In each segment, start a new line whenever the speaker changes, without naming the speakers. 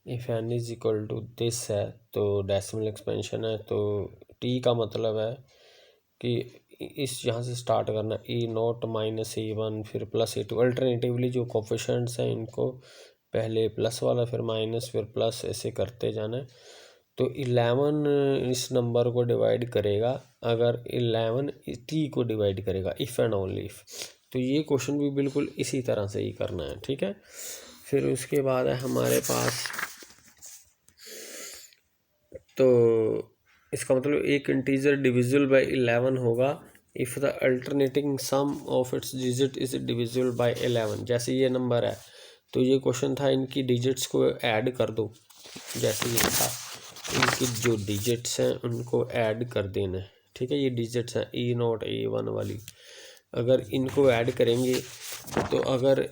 If n is equal to this है तो decimal expansion है, तो टी का मतलब है कि इस यहाँ से स्टार्ट करना E0 माइनस E1 फिर प्लस E2। अल्टरनेटिवली जो कोफिशेंट्स हैं इनको पहले प्लस वाला फिर माइनस फिर प्लस ऐसे करते जाना है। तो 11 इस नंबर को डिवाइड करेगा अगर 11 टी को डिवाइड करेगा, इफ़ एंड ओनली इफ़। तो ये क्वेश्चन भी बिल्कुल इसी तरह से ही करना है, ठीक है। फिर उसके बाद है हमारे पास, तो इसका मतलब एक इंटीजर डिविजिबल बाय 11 होगा if the alternating sum of its digit is divisible by 11। जैसे ये नंबर है तो ये क्वेश्चन था इनकी डिजिट्स को ऐड कर दो, जैसे ये था इनकी जो डिजिट्स हैं उनको ऐड कर देना है, ठीक है। ये डिजिट्स हैं E0 E1 वाली, अगर इनको ऐड करेंगे तो अगर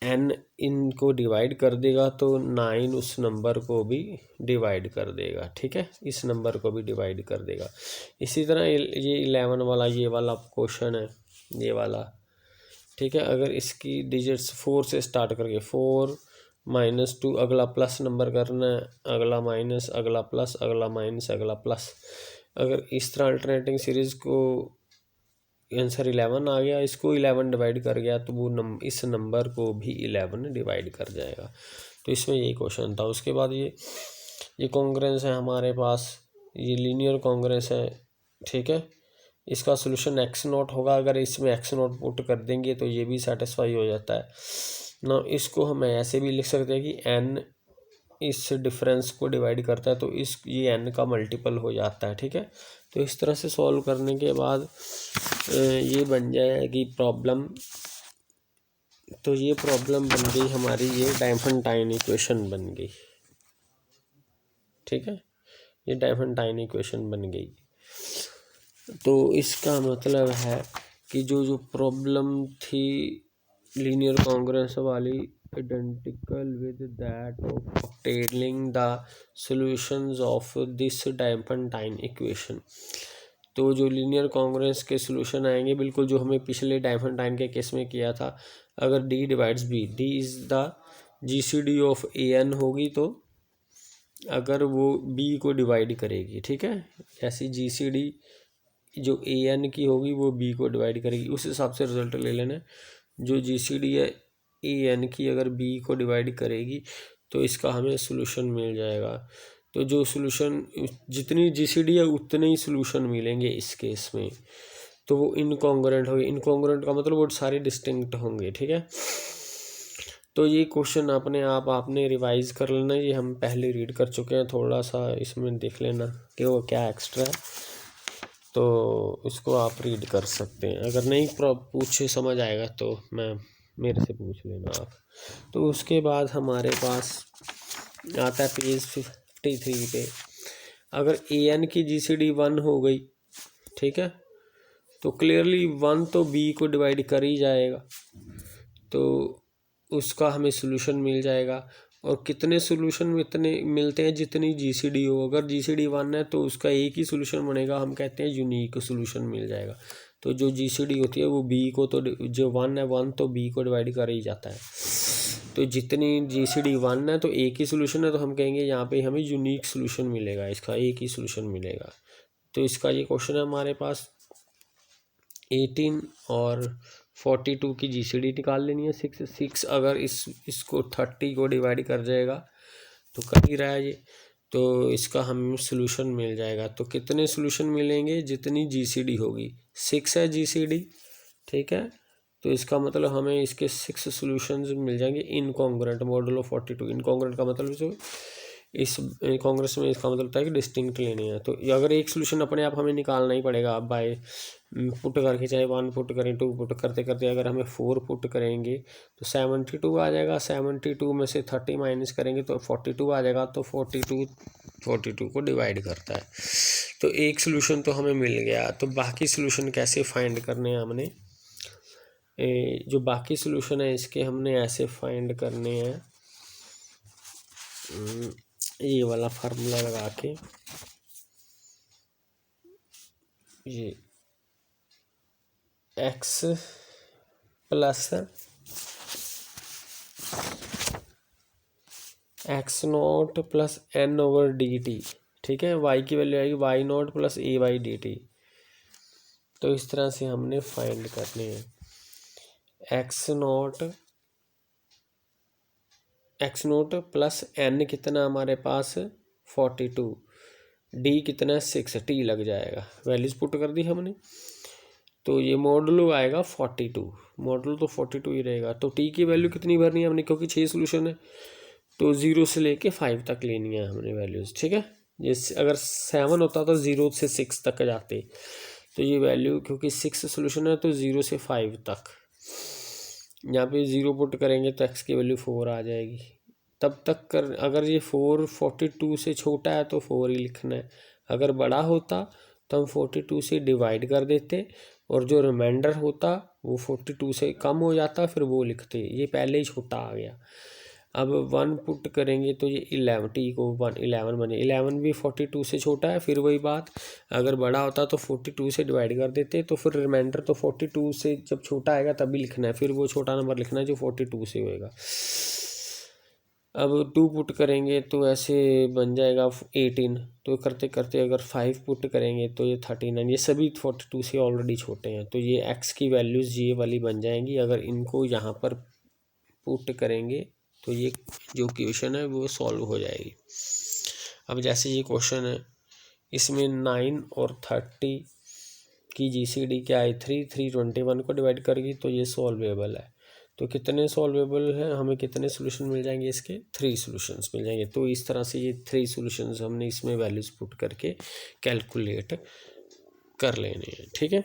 n इनको डिवाइड कर देगा तो 9 उस नंबर को भी डिवाइड कर देगा, ठीक है, इस नंबर को भी डिवाइड कर देगा। इसी तरह ये 11 वाला ये वाला क्वेश्चन है ये वाला, ठीक है। अगर इसकी डिजिट्स 4 से स्टार्ट करके 4 -2, अगला प्लस नंबर करना है, अगला माइनस, अगला प्लस, अगला माइनस, अगला प्लस। अगर इस तरह अल्टरनेटिंग सीरीज़ को आंसर 11 आ गया, इसको 11 डिवाइड कर गया तो वो इस नंबर को भी 11 डिवाइड कर जाएगा। तो इसमें यही क्वेश्चन था। उसके बाद ये कॉन्ग्रेंस है हमारे पास, ये लीनियर कॉन्ग्रेंस है, ठीक है। इसका सोल्यूशन x0 होगा, अगर इसमें x0 पुट कर देंगे तो ये भी सेटिस्फाई हो जाता है ना। इसको हम ऐसे भी लिख सकते हैं कि n इस डिफरेंस को डिवाइड करता है तो ये n का मल्टीपल हो जाता है, ठीक है। तो इस तरह से सॉल्व करने के बाद ये बन जाएगी प्रॉब्लम। तो ये प्रॉब्लम बन गई हमारी, ये डायफेंटाइन इक्वेशन बन गई, ठीक है। ये डायफेंटाइन इक्वेशन बन गई। तो इसका मतलब है कि जो प्रॉब्लम थी लीनियर कॉन्ग्रेंस वाली, identical with that of obtaining the solutions of this Diophantine equation. तो जो लीनियर कॉन्ग्रेंस के सॉल्यूशन आएंगे बिल्कुल जो हमें पिछले डायफेंटाइन के केस में किया था। अगर D divides B, D is the GCD of A and होगी, तो अगर वो बी को डिवाइड करेगी, ठीक है, ऐसी जीसीडी जो ए एन की होगी वो बी को डिवाइड करेगी, उस हिसाब से रिजल्ट ले लेना। जो जीसीडी है ए एन की अगर बी को डिवाइड करेगी तो इसका हमें सोल्यूशन मिल जाएगा। तो जो सोल्यूशन जितनी जीसीडी है उतने ही सोल्यूशन मिलेंगे इस केस में, तो वो इनकॉन्ग्रुएंट होगी। इनकॉन्ग्रुएंट का मतलब वो सारे डिस्टिंक्ट होंगे, ठीक है। तो ये क्वेश्चन अपने आप आपने रिवाइज कर लेना, ये हम पहले रीड कर चुके हैं, थोड़ा सा इसमें देख लेना कि वो क्या एक्स्ट्रा है, तो इसको आप रीड कर सकते हैं। अगर नहीं पूछे समझ आएगा तो मेरे से पूछ लेना आप। तो उसके बाद हमारे पास आता है पेज 53 पे, अगर ए एन की जीसीडी 1 हो गई, ठीक है, तो क्लियरली 1 तो बी को डिवाइड कर ही जाएगा, तो उसका हमें सोल्यूशन मिल जाएगा। और कितने सोल्यूशन में इतने मिलते हैं जितनी जीसीडी हो, अगर जीसीडी 1 है तो उसका एक ही सोल्यूशन बनेगा, हम कहते हैं यूनिक सोल्यूशन मिल जाएगा। तो जो जीसीडी होती है वो बी को, तो जो 1 है 1 तो बी को डिवाइड कर ही जाता है। तो जितनी जीसीडी 1 है तो एक ही सोल्यूशन है, तो हम कहेंगे यहाँ पे हमें यूनिक सोल्यूशन मिलेगा, इसका एक ही सोल्यूशन मिलेगा। तो इसका ये क्वेश्चन है हमारे पास 18 और 42 की जीसीडी निकाल लेनी है। 6 अगर इसको 30 को डिवाइड कर जाएगा तो कर ही रहा है ये, तो इसका हमें सोल्यूशन मिल जाएगा। तो कितने सोल्यूशन मिलेंगे, जितनी जीसीडी होगी। 6 है जीसीडी, ठीक है, तो इसका मतलब हमें इसके 6 सोल्यूशंस मिल जाएंगे इनकॉन्ग्रुएंट मॉडुलो 42। इनकॉन्ग्रुएंट का मतलब जो इस कांग्रेस में इसका मतलब था कि डिस्टिंक्ट लेने हैं। तो अगर एक सोल्यूशन अपने आप हमें निकालना ही पड़ेगा, आप बाय पुट करके, चाहे 1 पुट करें 2 पुट करते करते अगर हमें 4 पुट करेंगे तो 72 आ जाएगा। 72 में से 30 माइनस करेंगे तो 42 आ जाएगा। तो 42 को डिवाइड करता है। तो एक सोल्यूशन तो हमें मिल गया। तो बाकी सोल्यूशन कैसे फाइंड करने हैं हमने, जो बाकी सोल्यूशन है इसके हमने ऐसे फाइंड करने हैं, ये वाला फार्मूला लगा के, ये x plus x naught plus n over d t, ठीक है, वाई की वैल्यू आएगी y naught plus a y d t. तो इस तरह से हमने फाइंड करने हैं एक्स नोट प्लस एन कितना हमारे पास 42, डी कितना 6, टी लग जाएगा, वैल्यूज पुट कर दी हमने। तो ये मॉडलो आएगा 42, मॉडलो तो 42 ही रहेगा। तो टी की वैल्यू कितनी भरनी है हमने, क्योंकि 6 सोल्यूशन है तो 0 से लेके 5 तक लेनी है हमने वैल्यूज़, ठीक है। जैसे अगर 7 होता तो 0 से 6 तक जाते, तो ये वैल्यू क्योंकि 6 सोल्यूशन है तो 0 से 5 तक, यहाँ पे 0 पुट करेंगे तो x की वैल्यू 4 आ जाएगी। तब तक कर, अगर ये 42 से छोटा है तो 4 ही लिखना है, अगर बड़ा होता तो हम 42 से डिवाइड कर देते और जो रिमाइंडर होता वो 42 से कम हो जाता, फिर वो लिखते। ये पहले ही छोटा आ गया। अब 1 पुट करेंगे तो ये 11, टी को 11 बने, 11 भी 42 से छोटा है। फिर वही बात, अगर बड़ा होता तो 42 से डिवाइड कर देते, तो फिर रिमाइंडर तो 42 से जब छोटा आएगा तभी लिखना है, फिर वो छोटा नंबर लिखना है जो 42 से होएगा। अब 2 पुट करेंगे तो ऐसे बन जाएगा 18, तो करते करते अगर 5 पुट करेंगे तो ये 39, ये सभी 42 से ऑलरेडी छोटे हैं, तो ये x की वैल्यूज़ ये वाली बन जाएंगी। अगर इनको यहाँ पर पुट करेंगे तो ये जो क्वेश्चन है वो सॉल्व हो जाएगी। अब जैसे ये क्वेश्चन है, इसमें 9 और 30 की GCD क्या है 321 को डिवाइड करेगी, तो ये सॉल्वेबल है। तो कितने सॉल्वेबल हैं, हमें कितने सोल्यूशन मिल जाएंगे इसके, 3 सोल्यूशंस मिल जाएंगे। तो इस तरह से ये 3 सोल्यूशंस हमने इसमें वैल्यूज पुट करके कैलकुलेट कर लेने हैं, ठीक है।